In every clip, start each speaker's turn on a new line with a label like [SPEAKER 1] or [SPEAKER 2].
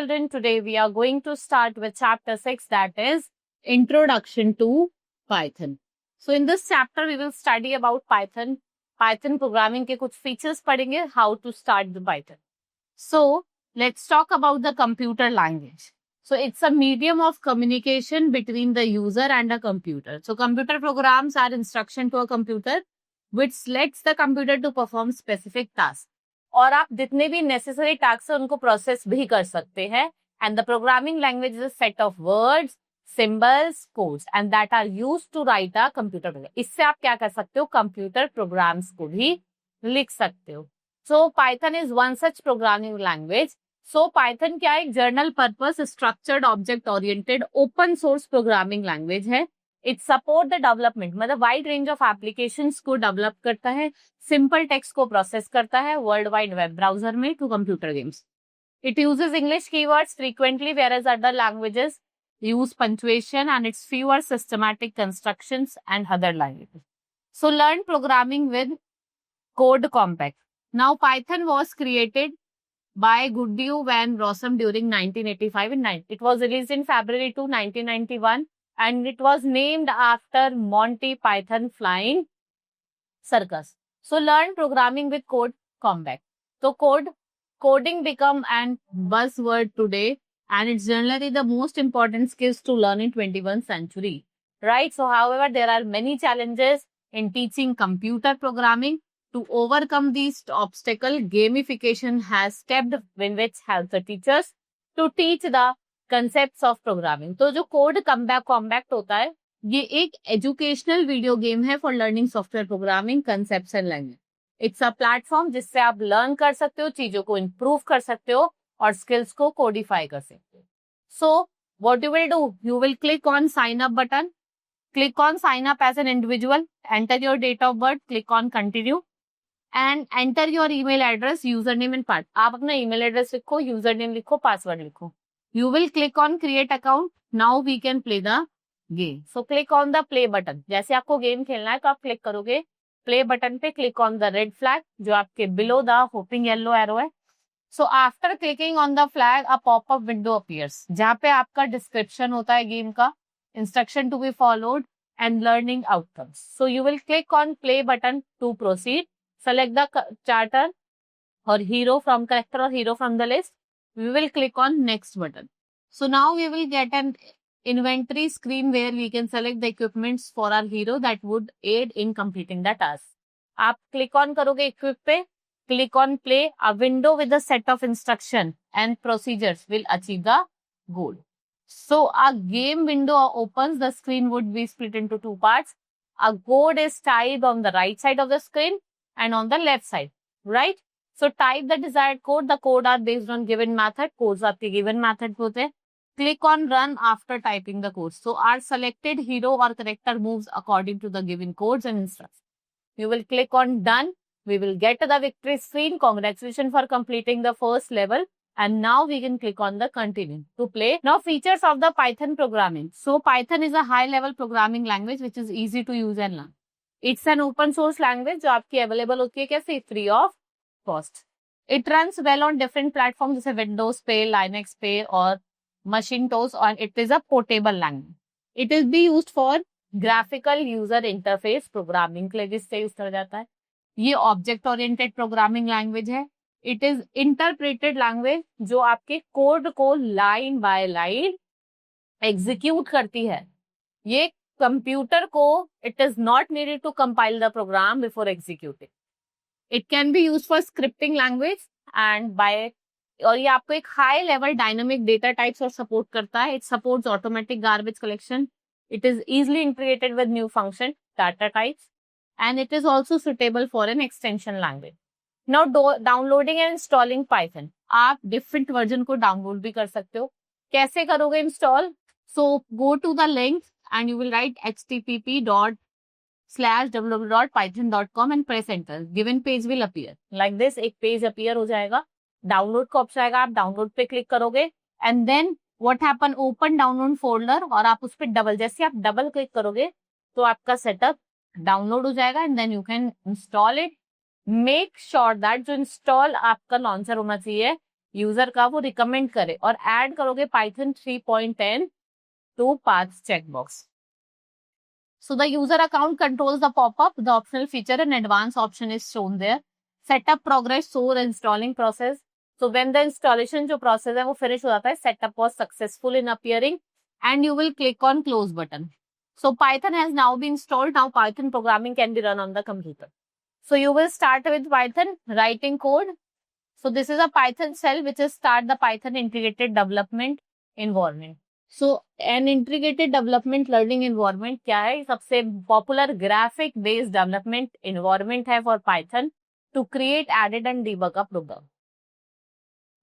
[SPEAKER 1] children, today we are going to start with chapter 6, that is Introduction to Python. So in this chapter we will study about Python programming के कुछ features पढ़ेंगे, how to start the Python. So let's talk about the computer language. So it's a medium of communication between the user and a computer. So computer programs are instruction to a computer which lets the computer to perform specific tasks. और आप जितने भी necessary tasks हैं उनको process भी कर सकते हैं. And the programming language is a set of words, symbols, codes and that are used to write a computer program. इससे आप क्या कर सकते हो? Computer programs को भी लिख सकते हो. So Python is one such programming language. So Python क्या है? General purpose structured object oriented open source programming language है. It support the development, मतलब wide range of applications को develop करता है, simple text को process करता है world wide web browser में to computer games. It uses English keywords frequently, whereas other languages use punctuation and its fewer systematic constructions and other languages. So learn programming with Code Compact. Now Python was created by Gurdjieff Van Rossum during 1985. It was released in February 2, 1991 and it was named after Monty Python Flying Circus. So learn programming with Code Compact. So coding become an buzzword today and it's generally the most important skills to learn in 21st century. Right? So however, there are many challenges in teaching computer programming. To overcome these obstacles, gamification has stepped in which helps the teachers to teach the concepts of programming. तो जो Code Compact होता है, ये एक educational video game है for learning software programming concepts and language. It's a platform जिससे आप learn कर सकते हो, चीजों को improve कर सकते हो और skills को codify कर सकते हो. So what you will do? You will click on sign up button. Click on sign up as an individual. Enter your date of birth. Click on continue. And enter your email address, username and password. आप अपना email address लिखो, username लिखो, password लिखो. You will click on create account. Now we can play the game. So click on the play button. जैसे आपको game खेलना है तो आप click करोगे play button पे, click on the red flag जो आपके below the hopping yellow arrow है. So after clicking on the flag, a pop-up window appears जहाँ पे आपका description होता है game का, instruction to be followed and learning outcomes. So you will click on play button to proceed. Select the character or hero from character or hero from the list. We will click on next button. So now we will get an inventory screen where we can select the equipments for our hero that would aid in completing the task. आप click on करोगे equip पे, click on play. A window with a set of instruction and procedures will achieve the goal. So a game window opens. The screen would be split into two parts. A code is typed on the right side of the screen and on the left side, right? So type the desired code. The code are based on given method. Codes आपके given method होते हैं. Click on run after typing the code. So our selected hero or character moves according to the given codes and instructions. You will click on done. We will get to the victory screen. Congratulations for completing the first level. And now we can click on the continue to play. Now features of the Python programming. So Python is a high level programming language which is easy to use and learn. It's an open source language जो आपकी available होती है कैसे? Free of cost. It runs well on different platforms जैसे Windows पे, Linux पे और Macintosh and it is a portable language. It is be used for graphical user interface programming के लिए जिससे यूज किया जाता है. ये object oriented programming language है. It is interpreted language जो आपके कोड को line by line execute करती है. ये कंप्यूटर को it is not needed to compile the program before executing. It can be used for scripting language and by और ये आपको एक high level dynamic data types और support करता है. It supports automatic garbage collection. It is easily integrated with new function data types and it is also suitable for an extension language. Now downloading and installing Python. आप different version को download भी कर सकते हो. कैसे करोगे install? So go to the link and you will write http://www.python.com and press enter. Given page will appear. Like this, एक page appear हो जाएगा. Download का ऑप्शन आएगा, आप download पे click करोगे and then what happen? Open download folder और आप उस पे double, जैसे आप double click करोगे तो आपका setup download हो जाएगा and then you can install it. Make sure that जो install आपका launcher होना चाहिए यूजर का वो रिकमेंड करे, और ऐड करोगे Python 3.10 to path checkbox. So the user account controls the pop-up, the optional feature and advanced option is shown there. Setup progress, so installing process. So when the installation जो process है वो finish हो जाता है, setup was successful in appearing and you will click on close button. So Python has now been installed. Now Python programming can be run on the computer. So you will start with Python writing code. So this is a Python shell which is start the Python integrated development environment. So an integrated development learning environment क्या है? सबसे popular graphic based development environment है for Python to create, edit and debug a program.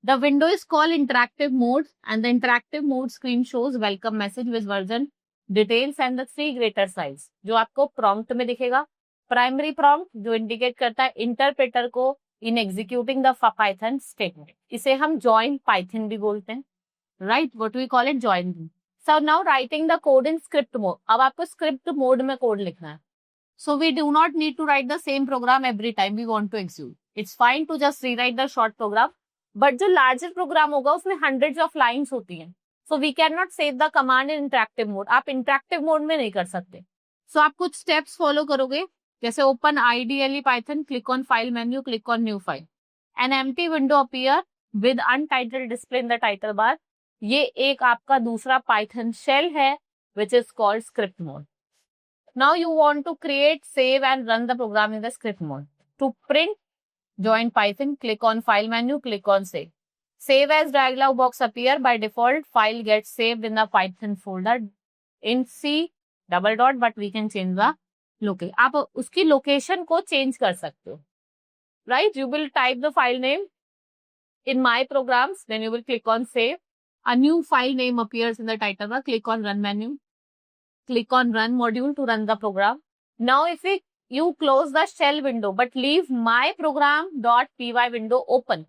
[SPEAKER 1] The window is called interactive mode and the interactive mode screen shows welcome message with version details and the 3 greater size, जो आपको prompt में दिखेगा. Primary prompt जो indicate करता है interpreter को इन executing the Python statement. इसे हम जॉइन पाइथन भी बोलते हैं. Right, what we call it join. So now writing the code in script mode. अब आपको script mode में code लिखना है. So we do not need to write the same program every time we want to execute. It's fine to just rewrite the short program. But जो larger program होगा उसमें hundreds of lines होती हैं. So we cannot save the command in interactive mode. आप interactive mode में नहीं कर सकते. So आप कुछ steps follow करोगे. जैसे open IDLE Python, click on file menu, click on new file. An empty window appear with untitled display in the title bar. ये एक आपका दूसरा पाइथन शेल है which is called script mode. Now you want to create, save and run the program in the script mode. To print, join Python, click on file menu, click on save. Save as dialog box appear. By default, file gets saved in the Python folder in C double dot, but we can change the location. आप उसकी location को change कर सकते हो. Right? You will type the file name in my programs, then you will click on save. A new file name appears in the title bar. Click on run menu. Click on run module to run the program. Now if you close the shell window but leave my program.py window open,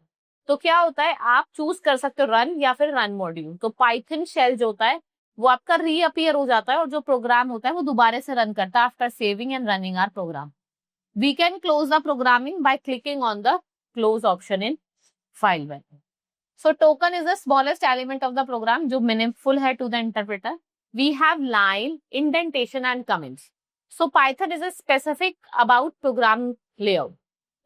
[SPEAKER 1] तो क्या होता है? आप choose कर सकते हो run या फिर रन मॉड्यूल. तो पाइथन शेल जो होता है वो आपका रीअपियर हो जाता है और जो प्रोग्राम होता है वो दोबारा से रन करता है after saving and running our program. We can close the programming by clicking on the close option in file menu. So token is the smallest element of the program जो meaningful है to the interpreter. We have line, indentation and comments. So Python is a specific about program layout.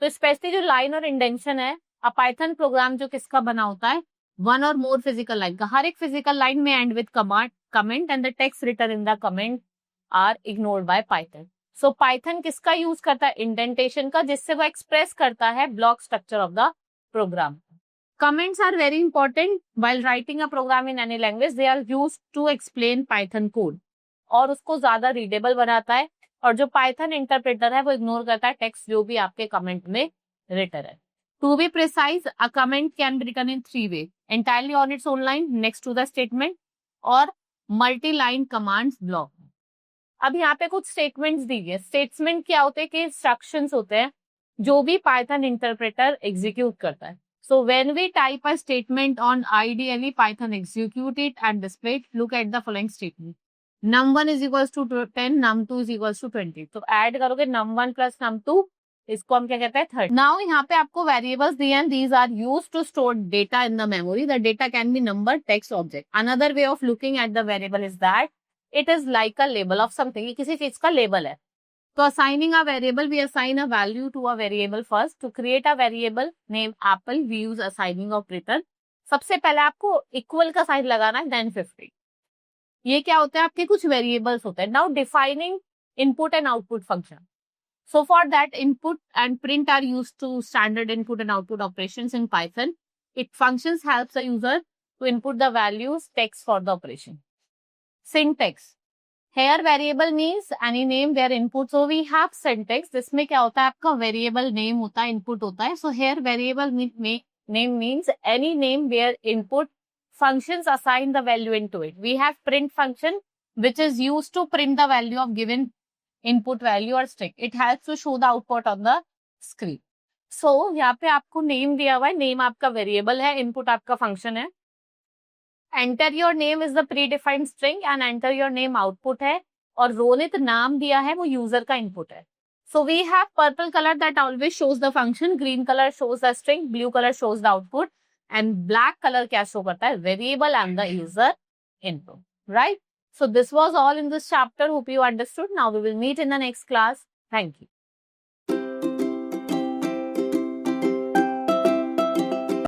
[SPEAKER 1] तो specially जो line और इंडेंशन है, अब Python programme जो किसका बना होता है? वन और मोर फिजिकल लाइन का. हर एक फिजिकल लाइन में end with comment and the text written in the comment are ignored by Python. So Python किसका यूज करता है? इंडेंटेशन का, जिससे वो एक्सप्रेस करता है block structure of the program. Comments are very important while writing a program in any language. They are used to explain Python code और उसको ज्यादा रीडेबल बनाता है. और जो Python इंटरप्रेटर है वो इग्नोर करता है टेक्स्ट जो भी आपके कमेंट में रिटन है. To be precise, a comment can be written in 3 ways: entirely on its own line next to the statement और multi-line commands block. अब यहाँ पे कुछ स्टेटमेंट्स दी गई. स्टेटमेंट क्या होते हैं? कि इंस्ट्रक्शंस होते हैं जो भी Python इंटरप्रेटर एग्जीक्यूट करता है. So when we type a statement on IDLE Python, execute it and display it. Look at the following statement. num1 is equals to 10, num2 is equals to 20. तो add करोगे num1 plus num2, इसको हम क्या कहते हैं? 30. Now यहाँ पे आपको variables दिए हैं. These are used to store data in the memory. The data can be number, text, object. Another way of looking at the variable is that it is like a label of something. ये किसी चीज का label है. तो assigning a variable, we assign a value to a variable first. To create a variable name apple, we use assigning operator. सबसे पहले आपको equal का साइन लगाना है, then 50. ये क्या होता है? आपके कुछ वेरिएबल्स होते हैं. Now defining input and output function. So for that, input and print are used to standard input and output operations in Python. It functions helps the user to input the values text for the operation. Syntax. Here variable means any name where input. So we have syntax. जिसमें क्या होता है? आपका variable name होता है, input होता है. So here variable name means any name where input functions assign the value into it. We have print function which is used to print the value of given input value or string. It helps to show the output on the screen. So यहाँ पे आपको name दिया हुआ है. name आपका variable है, input आपका function है. Enter your name is the predefined string and enter your name output है. और रोनित नाम दिया है वो यूजर का इनपुट है. So we have purple color that always shows the function, green color shows the string, blue color shows the output. And black colour क्या show करता है, variable and the user input, right? So this was all in this chapter. Hope you understood. Now we will meet in the next class. Thank you.